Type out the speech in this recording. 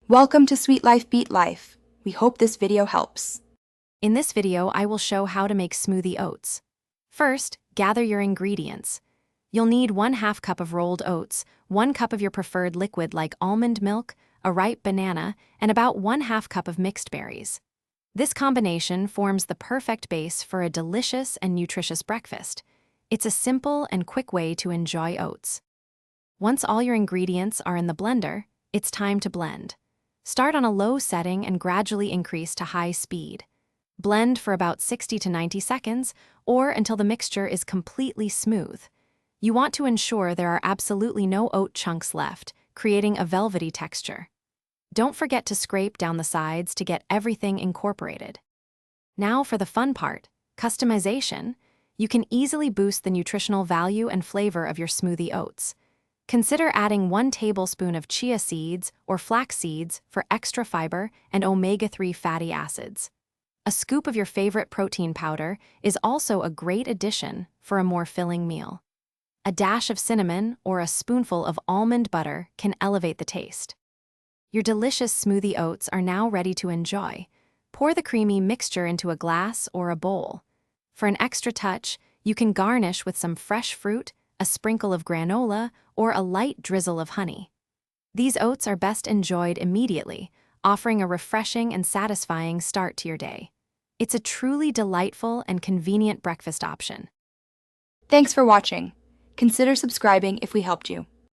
Welcome to Sweet Life Beat Life. We hope this video helps. In this video, I will show how to make smoothie oats. First, gather your ingredients. You'll need 1/2 cup of rolled oats, 1 cup of your preferred liquid like almond milk, a ripe banana, and about 1/2 cup of mixed berries. This combination forms the perfect base for a delicious and nutritious breakfast. It's a simple and quick way to enjoy oats. Once all your ingredients are in the blender, it's time to blend. Start on a low setting and gradually increase to high speed. Blend for about 60 to 90 seconds or until the mixture is completely smooth. You want to ensure there are absolutely no oat chunks left, creating a velvety texture. Don't forget to scrape down the sides to get everything incorporated. Now for the fun part, customization. You can easily boost the nutritional value and flavor of your smoothie oats. Consider adding 1 tablespoon of chia seeds or flax seeds for extra fiber and omega-3 fatty acids. A scoop of your favorite protein powder is also a great addition for a more filling meal. A dash of cinnamon or a spoonful of almond butter can elevate the taste. Your delicious smoothie oats are now ready to enjoy. Pour the creamy mixture into a glass or a bowl. For an extra touch, you can garnish with some fresh fruit, a sprinkle of granola, or a light drizzle of honey. These oats are best enjoyed immediately, offering a refreshing and satisfying start to your day. It's a truly delightful and convenient breakfast option. Thanks for watching. Consider subscribing if we helped you.